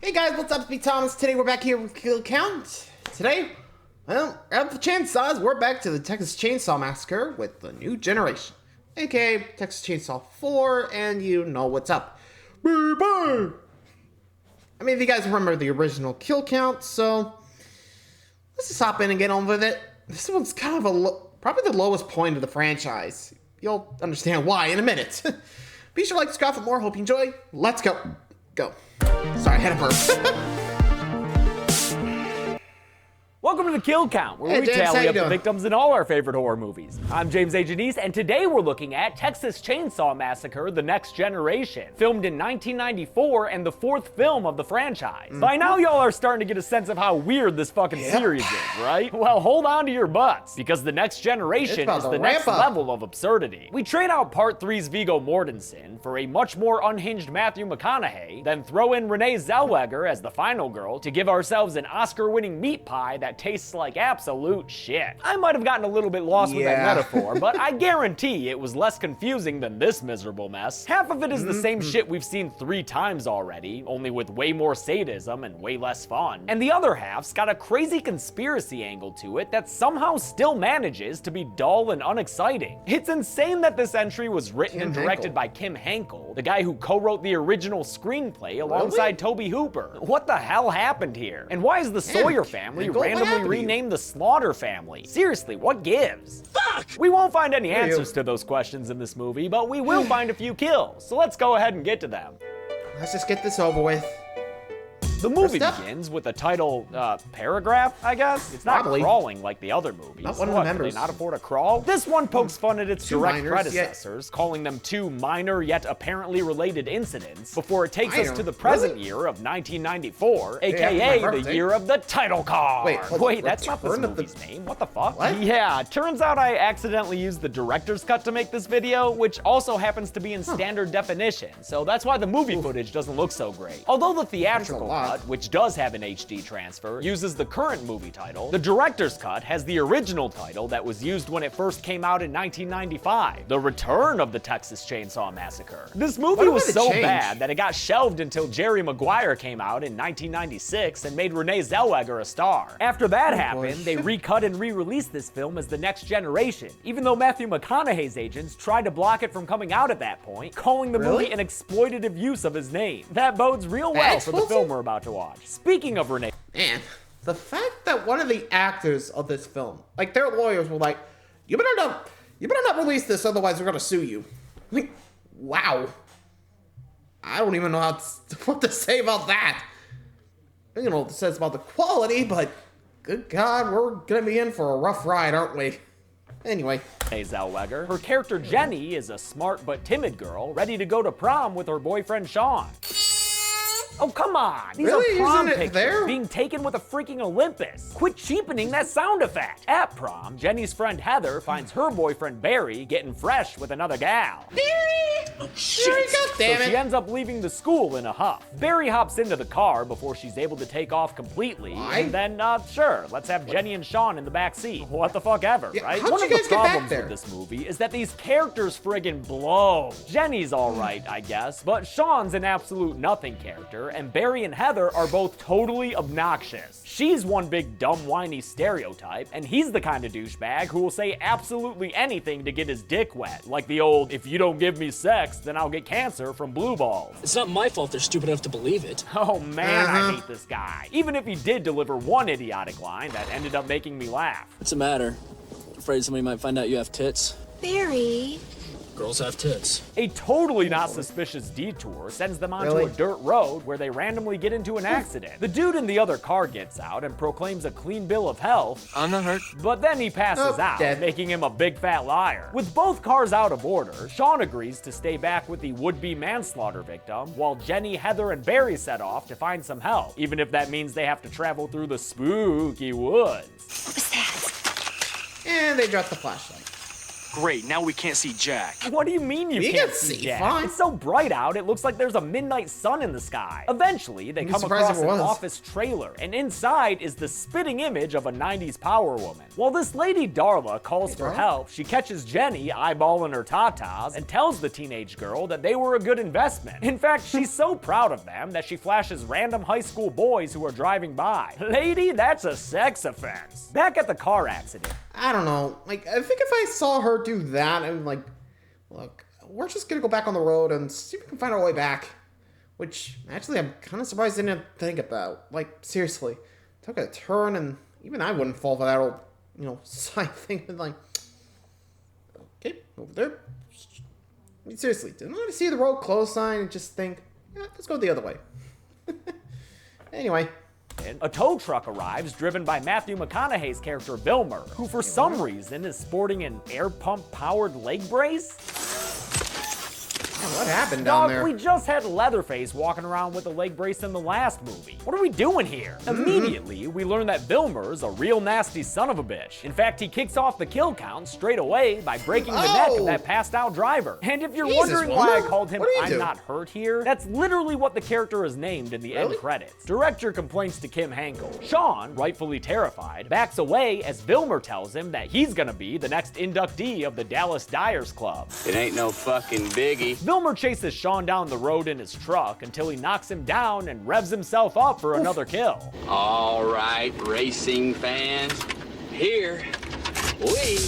Hey guys, what's up? It's me, Thomas. Today we're back here with Kill Count. Today, well, at the Chainsaws, we're back to the Texas Chainsaw Massacre with the new generation, aka Texas Chainsaw 4, and you know what's up. I mean, if you guys remember the original Kill Count, so let's just hop in and get on with it. This one's kind of probably the lowest point of the franchise. You'll understand why in a minute. Be sure to like, subscribe for more. Hope you enjoy. Let's go. Go. Sorry, I had a burp. Welcome to the Kill Count, where Hey, we James, how tally you up the doing? victims in all our favorite horror movies. I'm James A. Janice, and today we're looking at Texas Chainsaw Massacre: The Next Generation, filmed in 1994 and the fourth film of the franchise. By now, y'all are starting to get a sense of how weird this fucking series is, right? Well, hold on to your butts, because The Next Generation is the next level of absurdity. We trade out Part 3's Viggo Mortensen for a much more unhinged Matthew McConaughey, then throw in Renee Zellweger as the final girl to give ourselves an Oscar-winning meat pie that tastes like absolute shit. I might have gotten a little bit lost with that metaphor, but I guarantee it was less confusing than this miserable mess. Half of it is the same shit we've seen 3 times already, only with way more sadism and way less fun. And the other half's got a crazy conspiracy angle to it that somehow still manages to be dull and unexciting. It's insane that this entry was written and directed by Kim Henkel, the guy who co-wrote the original screenplay alongside Tobe Hooper. What the hell happened here? And why is the Sawyer family randomly renamed the Slaughter family? Seriously, what gives? Fuck! We won't find any answers to those questions in this movie, but we will find a few kills, so let's go ahead and get to them. Let's just get this over with. The movie begins with a title, paragraph, I guess? It's not crawling like the other movies. Not one of the members. Could they not afford a crawl? This one pokes fun at its direct predecessors, calling them 2 minor yet apparently related incidents, before it takes us to the present year of 1994, aka the year of the title card. Wait, that's not this movie's name. What the fuck? What? Yeah, turns out I accidentally used the director's cut to make this video, which also happens to be in standard definition, so that's why the movie footage doesn't look so great. Although the theatrical cut, which does have an HD transfer, uses the current movie title, the director's cut has the original title that was used when it first came out in 1995, The Return of the Texas Chainsaw Massacre. This movie was so bad that it got shelved until Jerry Maguire came out in 1996 and made Renee Zellweger a star. After that happened, they recut and re-released this film as The Next Generation, even though Matthew McConaughey's agents tried to block it from coming out at that point, calling the movie an exploitative use of his name. That bodes real well for the film we're about to watch. Speaking of Renee, man, the fact that one of the actors of this film, like their lawyers were like, you better not release this, otherwise we're gonna sue you. Like, wow. I don't even know what to say about that. I don't know what it says about the quality, but good God, we're gonna be in for a rough ride, aren't we? Anyway. Zellweger. Her character Jenny is a smart but timid girl ready to go to prom with her boyfriend Sean. Oh, come on! These are prom pictures being taken with a freaking Olympus. Quit cheapening that sound effect. At prom, Jenny's friend Heather finds her boyfriend Barry getting fresh with another gal. Barry! Oh, shit! God damn it! So she ends up leaving the school in a huff. Barry hops into the car before she's able to take off completely. Why? And then, sure, let's have Jenny and Sean in the back seat. What the fuck ever, right? One of the problems with this movie is that these characters friggin' blow. Jenny's alright, I guess, but Sean's an absolute nothing character, and Barry and Heather are both totally obnoxious. She's one big dumb whiny stereotype, and he's the kind of douchebag who will say absolutely anything to get his dick wet, like the old, if you don't give me sex, then I'll get cancer from blue balls. It's not my fault they're stupid enough to believe it. Oh man, I hate this guy. Even if he did deliver one idiotic line that ended up making me laugh. What's the matter? Afraid somebody might find out you have tits? Barry. Girls have tits. A totally not suspicious detour sends them onto a dirt road where they randomly get into an accident. The dude in the other car gets out and proclaims a clean bill of health. I'm not hurt. But then he passes out, making him a big fat liar. With both cars out of order, Sean agrees to stay back with the would-be manslaughter victim, while Jenny, Heather, and Barry set off to find some help, even if that means they have to travel through the spooky woods. What was that? And they dropped the flashlight. Great, now we can't see Jack. What do you mean you You can't can see see, Jack? fine. It's so bright out, it looks like there's a midnight sun in the sky. Eventually, they I'd be come surprised across if it an was. office trailer, and inside is the spitting image of a 90s power woman. While this lady Darla calls for Darla? help, she catches Jenny eyeballing her tatas and tells the teenage girl that they were a good investment. In fact, she's so proud of them that she flashes random high school boys who are driving by. Lady, that's a sex offense. Back at the car accident. I don't know. Like, I think if I saw her do that, I'm like, look, we're just gonna go back on the road and see if we can find our way back. Which, actually, I'm kind of surprised I didn't think about. Like, seriously. Took a turn, and even I wouldn't fall for that old, side thing. But, like, okay, over there. I mean, seriously, didn't want to see the road closed sign and just think, yeah, let's go the other way. Anyway. A tow truck arrives driven by Matthew McConaughey's character Vilmer, who for some reason is sporting an air pump powered leg brace. Man, what happened down Dog, there? we just had Leatherface walking around with a leg brace in the last movie. What are we doing here? Immediately, we learn that Vilmer's a real nasty son of a bitch. In fact, he kicks off the kill count straight away by breaking the neck of that passed out driver. And if you're Jesus, wondering why I Wilmer, called him what are you I'm doing? Not Hurt here, that's literally what the character is named in the end Really? credits. Director complains to Kim Henkel. Sean, rightfully terrified, backs away as Vilmer tells him that he's gonna be the next inductee of the Dallas Dyers Club. It ain't no fucking biggie. Vilmer chases Sean down the road in his truck until he knocks him down and revs himself up for another kill. All right, racing fans, here we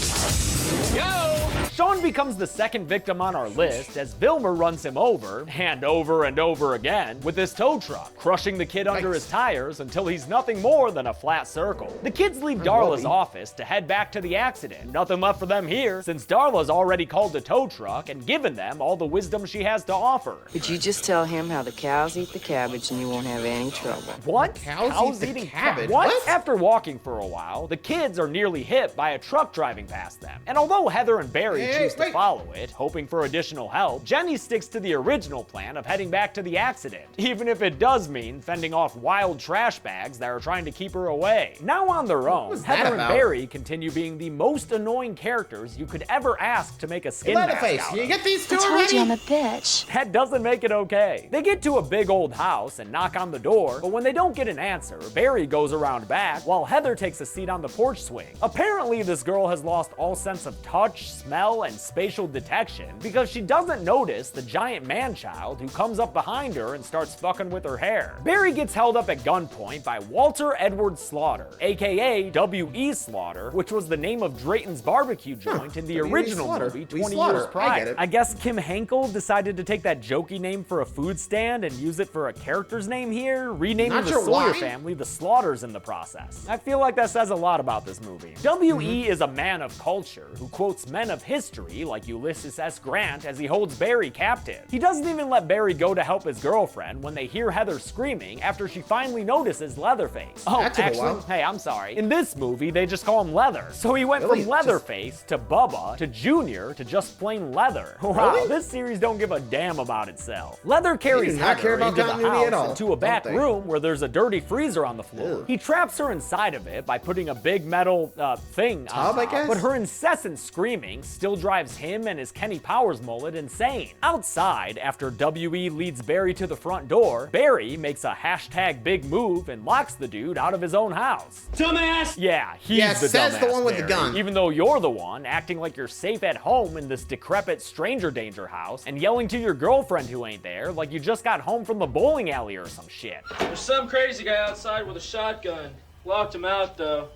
go. Sean becomes the second victim on our list as Vilmer runs him over and over again with his tow truck, crushing the kid under his tires until he's nothing more than a flat circle. The kids leave Darla's office to head back to the accident. Nothing left for them here since Darla's already called the tow truck and given them all the wisdom she has to offer. But you just tell him how the cows eat the cabbage and you won't have any trouble. What? Cows eat the eating cabbage? What? What? After walking for a while, the kids are nearly hit by a truck driving past them. And although Heather and Barry choose to follow it, hoping for additional help, Jenny sticks to the original plan of heading back to the accident, even if it does mean fending off wild trash bags that are trying to keep her away. Now on their own, was that Heather and about? Barry continue being the most annoying characters you could ever ask to make a skin mask Leatherface, out you of. get these two I told already? you I'm a bitch. That doesn't make it okay. They get to a big old house and knock on the door, but when they don't get an answer, Barry goes around back while Heather takes a seat on the porch swing. Apparently, this girl has lost all sense of touch, smell, and spatial detection because she doesn't notice the giant man-child who comes up behind her and starts fucking with her hair. Barry gets held up at gunpoint by Walter Edward Slaughter, aka W.E. Slaughter, which was the name of Drayton's barbecue joint in the W.E. original Slaughter. movie We 20 Slaughter. years I prior. get it. I guess Kim Henkel decided to take that jokey name for a food stand and use it for a character's name here, renaming Not the sure Sawyer why. family the Slaughters in the process. I feel like that says a lot about this movie. W.E. is a man of culture who quotes men of history like Ulysses S. Grant as he holds Barry captive. He doesn't even let Barry go to help his girlfriend when they hear Heather screaming after she finally notices Leatherface. Oh, That took a actually, while. hey, I'm sorry. In this movie, they just call him Leather. So he went Really? from Leatherface to Bubba to Junior to just plain Leather. Wow, Really? this series don't give a damn about itself. Leather carries not care Heather about into the continuity house at all, into a back don't they? room where there's a dirty freezer on the floor. Ew. He traps her inside of it by putting a big metal thing on Tub, I top, guess? but her incessant screaming still drives him and his Kenny Powers mullet insane. Outside, after W.E. leads Barry to the front door, Barry makes a hashtag big move and locks the dude out of his own house. Dumbass! Yeah, he's Yeah, the says the dumbass one with the Barry, gun. even though you're the one acting like you're safe at home in this decrepit stranger danger house and yelling to your girlfriend who ain't there like you just got home from the bowling alley or some shit. There's some crazy guy outside with a shotgun. Locked him out, though.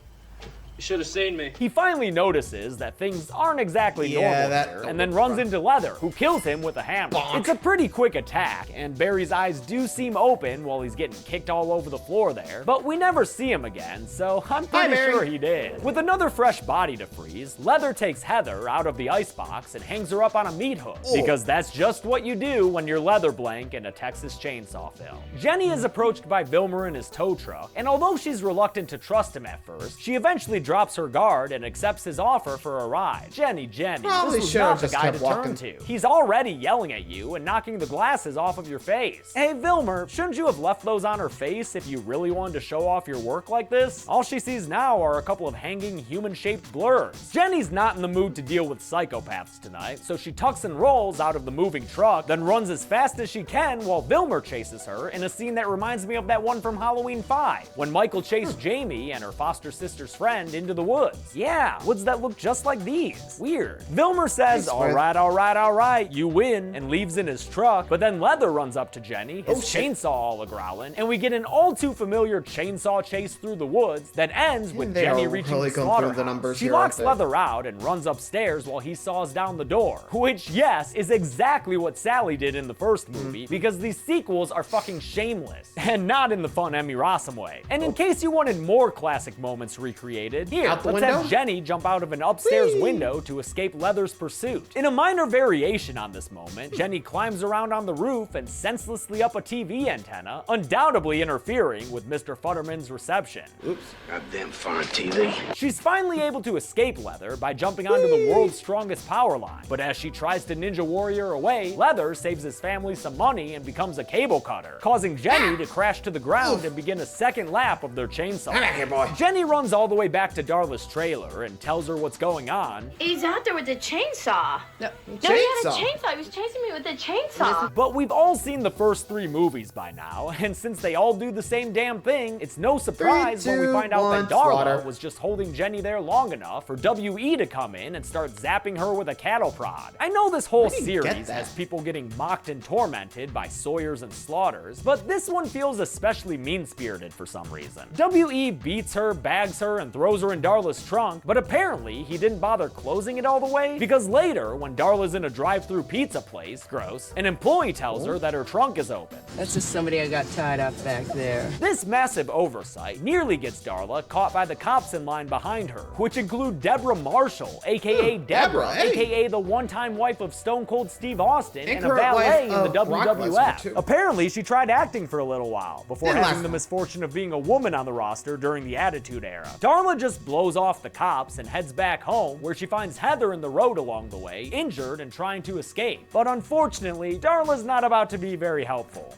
You should have seen me. He finally notices that things aren't exactly Yeah, normal that here, don't and then look runs fun. into Leather, who kills him with a hammer. Bonk. It's a pretty quick attack, and Barry's eyes do seem open while he's getting kicked all over the floor there, but we never see him again, so I'm pretty Barry. sure he did. With another fresh body to freeze, Leather takes Heather out of the icebox and hangs her up on a meat hook, because that's just what you do when you're Leather Blank in a Texas Chainsaw film. Jenny is approached by Vilmer in his tow truck, and although she's reluctant to trust him at first, she eventually drops her guard and accepts his offer for a ride. Jenny, Probably this was should've not the just guy kept to walking. turn to. He's already yelling at you and knocking the glasses off of your face. Hey, Vilmer, shouldn't you have left those on her face if you really wanted to show off your work like this? All she sees now are a couple of hanging human-shaped blurs. Jenny's not in the mood to deal with psychopaths tonight, so she tucks and rolls out of the moving truck, then runs as fast as she can while Vilmer chases her in a scene that reminds me of that one from Halloween 5, when Michael chased Jamie and her foster sister's friend into the woods. Yeah, woods that look just like these. Weird. Vilmer says, all right, you win, and leaves in his truck, but then Leather runs up to Jenny, his chainsaw all a-growling, and we get an all too familiar chainsaw chase through the woods that ends with Jenny reaching the slaughterhouse. She locks Leather out and runs upstairs while he saws down the door, which, yes, is exactly what Sally did in the first movie, because these sequels are fucking shameless, and not in the fun Emmy Rossum way. And in case you wanted more classic moments recreated, here, let's have Jenny jump out of an upstairs window to escape Leather's pursuit. In a minor variation on this moment, Jenny climbs around on the roof and senselessly up a TV antenna, undoubtedly interfering with Mr. Futterman's reception. Oops. Goddamn foreign TV. She's finally able to escape Leather by jumping onto the world's strongest power line, but as she tries to Ninja Warrior away, Leather saves his family some money and becomes a cable cutter, causing Jenny to crash to the ground and begin a second lap of their chainsaw. Come back here, boy. Jenny runs all the way back to Darla's trailer and tells her what's going on. He's out there with the chainsaw. No, he had a chainsaw. He was chasing me with a chainsaw. But we've all seen the first 3 movies by now, and since they all do the same damn thing, it's no surprise when we find out that Darla was just holding Jenny there long enough for WE to come in and start zapping her with a cattle prod. I know this whole series has people getting mocked and tormented by Sawyers and Slaughters, but this one feels especially mean-spirited for some reason. WE beats her, bags her, and throws her in Darla's trunk, but apparently he didn't bother closing it all the way, because later, when Darla's in a drive-thru pizza place, gross, an employee tells her that her trunk is open. That's just somebody I got tied up back there. This massive oversight nearly gets Darla caught by the cops in line behind her, which include Deborah Marshall, aka Deborah, aka the one-time wife of Stone Cold Steve Austin and a valet in the WWF. Apparently, she tried acting for a little while before having the misfortune of being a woman on the roster during the Attitude Era. Darla just blows off the cops and heads back home, where she finds Heather in the road along the way, injured and trying to escape. But unfortunately, Darla's not about to be very helpful.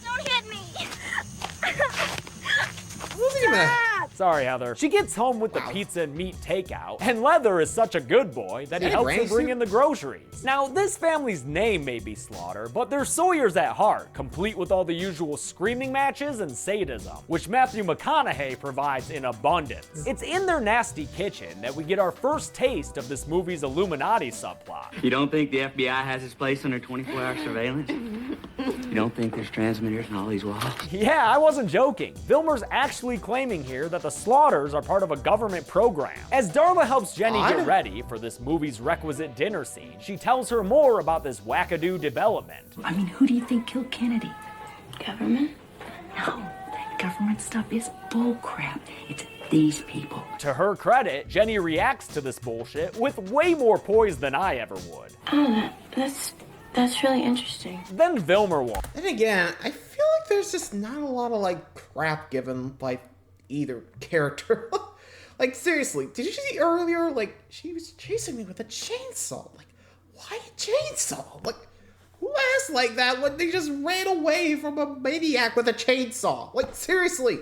Don't hit me. Sorry, Heather. She gets home with the pizza and meat takeout, and Leather is such a good boy that he helps her bring in the groceries. Now, this family's name may be Slaughter, but they're Sawyers at heart, complete with all the usual screaming matches and sadism, which Matthew McConaughey provides in abundance. It's in their nasty kitchen that we get our first taste of this movie's Illuminati subplot. You don't think the FBI has its place under 24-hour surveillance? You don't think there's transmitters in all these walls? Yeah, I wasn't joking. Vilmer's actually claiming here that the Slaughters are part of a government program. As Darla helps Jenny get ready for this movie's requisite dinner scene, she tells her more about this wackadoo development. I mean, who do you think killed Kennedy? Government? No, that government stuff is bullcrap. It's these people. To her credit, Jenny reacts to this bullshit with way more poise than I ever would. Oh, that's really interesting. Then Vilmer won. And again, I feel like there's just not a lot of like crap given by either character. Like seriously, did you see earlier? Like she was chasing me with a chainsaw. Like why a chainsaw? Like who asked like that when they just ran away from a maniac with a chainsaw? Like seriously.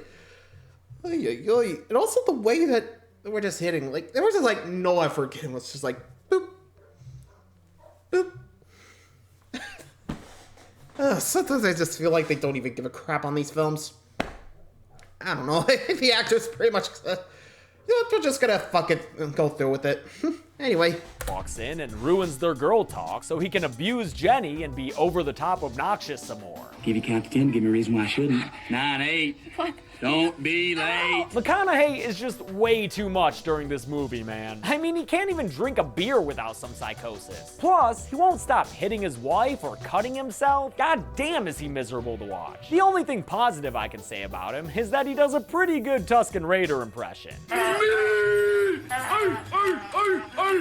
And also the way that we're just hitting, like there was just like no effort given. It's just like boop, boop. Sometimes I just feel like they don't even give a crap on these films. I don't know. The actors pretty much, they're just gonna fuck it and go through with it. Anyway. Walks in and ruins their girl talk so he can abuse Jenny and be over-the-top obnoxious some more. Give you count to 10, give me a reason why I shouldn't. 9, 8. What? Don't be late. McConaughey is just way too much during this movie, man. I mean, he can't even drink a beer without some psychosis. Plus, he won't stop hitting his wife or cutting himself. God damn, is he miserable to watch. The only thing positive I can say about him is that he does a pretty good Tusken Raider impression.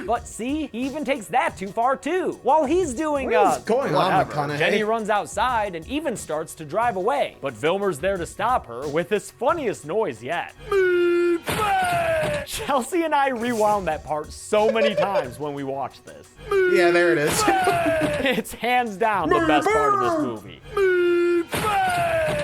But see, he even takes that too far too. While he's doing what is going on, whatever, Jenny runs outside and even starts to drive away. But Vilmer's there to stop her with his funniest noise yet. Chelsea and I rewound that part so many times when we watched this. Yeah, there it is. It's hands down the best part of this movie.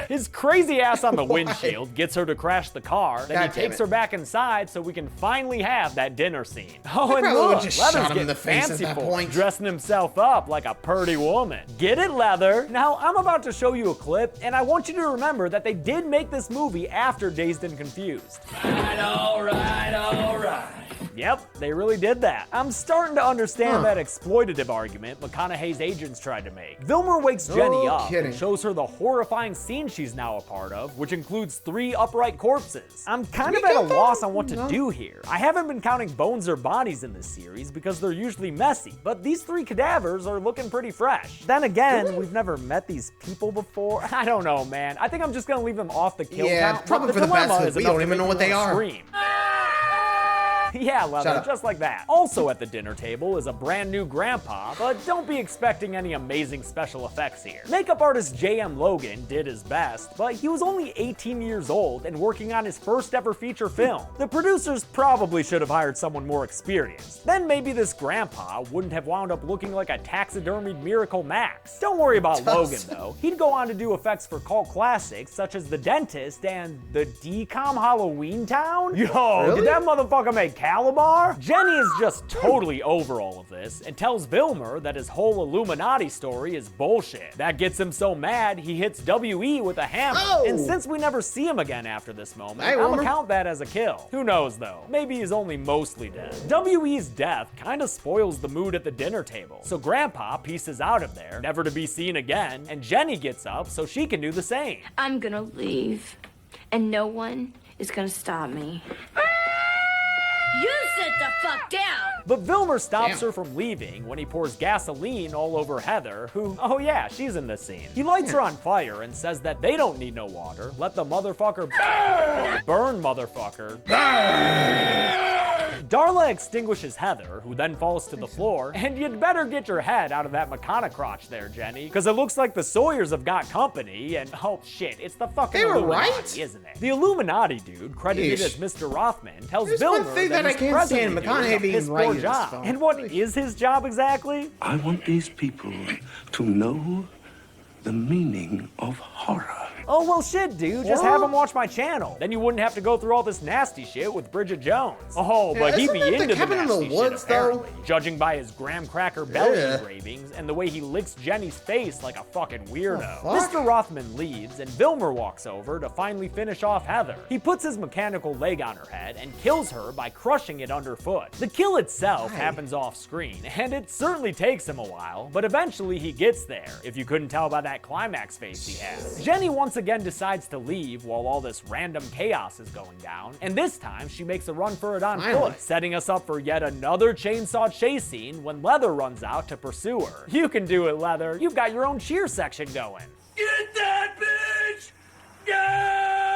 His crazy ass on the windshield gets her to crash the car, then he takes her back inside so we can finally have that dinner scene. Oh, and look, Leather's getting fanciful, dressing himself up like a purty woman. Get it, Leather? Now, I'm about to show you a clip, and I want you to remember that they did make this movie after Dazed and Confused. All right. Yep, they really did that. I'm starting to understand that exploitative argument McConaughey's agents tried to make. Vilmer wakes Jenny up and shows her the horrifying scene she's now a part of, which includes 3 upright corpses. I'm kind of at a loss on what to do here. I haven't been counting bones or bodies in this series because they're usually messy, but these 3 cadavers are looking pretty fresh. Then again, we've never met these people before. I don't know, man. I think I'm just gonna leave them off the kill count. Yeah, probably for the best, because we don't even know what they are. Scream. Yeah, Leather, just like that. Also at the dinner table is a brand new grandpa, but don't be expecting any amazing special effects here. Makeup artist J.M. Logan did his best, but he was only 18 years old and working on his first ever feature film. The producers probably should have hired someone more experienced. Then maybe this grandpa wouldn't have wound up looking like a taxidermied Miracle Max. Don't worry about Logan though. He'd go on to do effects for cult classics such as The Dentist and The Decom Halloween Town. Yo, did that motherfucker make Calabar? Jenny is just totally over all of this and tells Vilmer that his whole Illuminati story is bullshit. That gets him so mad he hits W.E. with a hammer. And since we never see him again after this moment, I'm gonna count that as a kill. Who knows though? Maybe he's only mostly dead. W.E.'s death kinda spoils the mood at the dinner table. So Grandpa pieces out of there, never to be seen again, and Jenny gets up so she can do the same. I'm gonna leave, and no one is gonna stop me. You sit the fuck down! But Vilmer stops her from leaving when he pours gasoline all over Heather, who, oh yeah, she's in this scene. He lights her on fire and says that they don't need no water. Let the motherfucker burn, motherfucker. Darla extinguishes Heather, who then falls to the floor, and you'd better get your head out of that McConaughey crotch there, Jenny, because it looks like the Sawyers have got company, and oh shit, it's the fucking Illuminati, isn't it? The Illuminati dude, credited as Mr. Rothman, tells Vilmer that his president is a piss-poor job. And what is his job exactly? I want these people to know the meaning of horror. Oh, well shit, dude, just have him watch my channel. Then you wouldn't have to go through all this nasty shit with Bridget Jones. Oh, but he'd be into the nasty shit, apparently. Judging by his graham cracker belly engravings and the way he licks Jenny's face like a fucking weirdo. Mr. Rothman leaves, and Vilmer walks over to finally finish off Heather. He puts his mechanical leg on her head and kills her by crushing it underfoot. The kill itself happens off screen, and it certainly takes him a while, but eventually he gets there, if you couldn't tell by that climax face he has. Jenny once again decides to leave while all this random chaos is going down, and this time she makes a run for it on foot, setting us up for yet another chainsaw chase scene when Leather runs out to pursue her. You can do it, Leather. You've got your own cheer section going. Get that bitch! Go!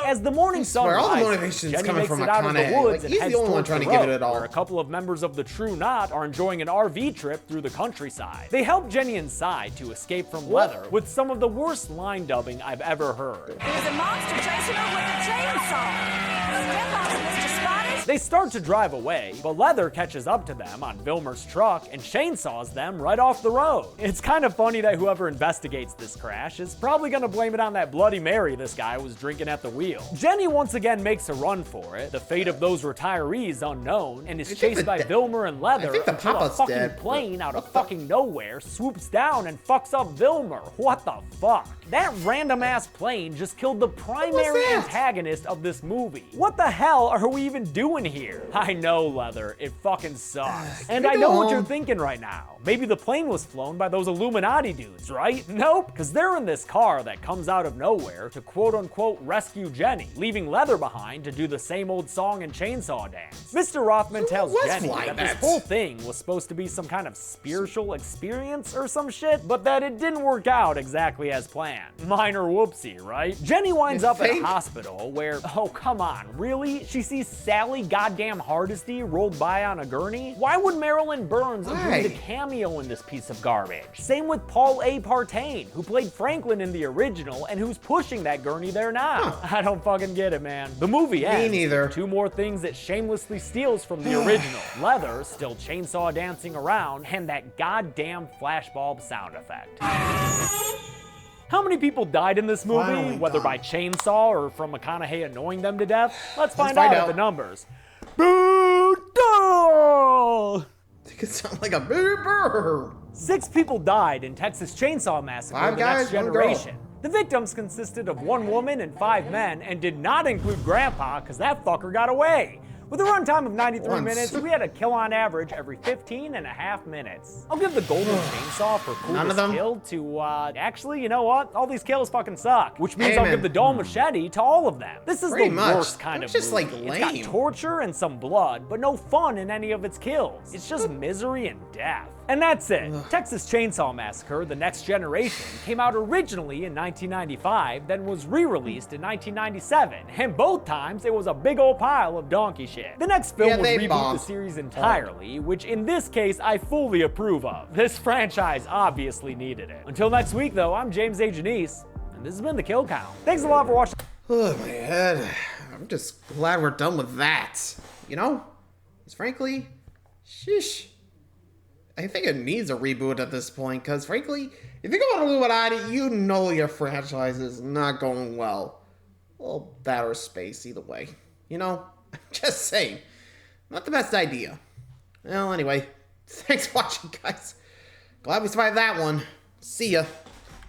As the morning sun rises, Jenny makes it out of the woods and heads towards the road, where a couple of members of the True Knot are enjoying an RV trip through the countryside. They help Jenny inside to escape from Leather with some of the worst line dubbing I've ever heard. There's a monster chasing her with a chainsaw. Step off, Mr. Spotty. They start to drive away, but Leather catches up to them on Vilmer's truck and chainsaws them right off the road. It's kind of funny that whoever investigates this crash is probably gonna blame it on that Bloody Mary this guy was drinking at the wheel. Jenny once again makes a run for it, the fate of those retirees unknown, and is chased by Vilmer and Leather until a fucking plane out of fucking nowhere swoops down and fucks up Vilmer. What the fuck? That random ass plane just killed the primary antagonist of this movie. What the hell are we even doing here? I know, Leather, it fucking sucks. And I know what you're thinking right now. Maybe the plane was flown by those Illuminati dudes, right? Nope, because they're in this car that comes out of nowhere to quote-unquote rescue Jenny, leaving Leather behind to do the same old song and chainsaw dance. Mr. Rothman tells Jenny that this whole thing was supposed to be some kind of spiritual experience or some shit, but that it didn't work out exactly as planned. Minor whoopsie, right? Jenny winds up at a hospital where, oh come on, really? She sees Sally goddamn Hardesty rolled by on a gurney? Why would Marilyn Burns agree to cameo in this piece of garbage? Same with Paul A. Partain, who played Franklin in the original and who's pushing that gurney there now. I don't fucking get it, man. The movie ends. Me neither. 2 more things that shamelessly steals from the original. Leather still chainsaw dancing around, and that goddamn flashbulb sound effect. How many people died in this movie, whether by chainsaw or from McConaughey annoying them to death? Let's find out with the numbers. Boodle! It could sound like a burr. 6 people died in Texas Chainsaw Massacre: 5 The Next guys, 1 girl. Generation. The victims consisted of 1 woman and 5 men, and did not include Grandpa, because that fucker got away. With a runtime of 93 minutes, we had a kill on average every 15.5 minutes. I'll give the golden chainsaw for coolest kill to, actually, you know what? All these kills fucking suck. Which means I'll give the dull machete to all of them. This is the worst kind of just movie. like It's lame. got torture and some blood, but no fun in any of its kills. It's just misery and death. And that's it. Texas Chainsaw Massacre: The Next Generation came out originally in 1995, then was re-released in 1997, and both times it was a big old pile of donkey shit. The next film would reboot the series entirely, which in this case I fully approve of. This franchise obviously needed it. Until next week though, I'm James A. Janice, and this has been The Kill Count. Thanks a lot for watching. Oh my head. I'm just glad we're done with that. You know? Because frankly, sheesh. I think it needs a reboot at this point, because frankly, if you go on Illuminati, you know your franchise is not going well. Well, that or space, either way. You know? Just saying. Not the best idea. Well, anyway, thanks for watching, guys. Glad we survived that one. See ya.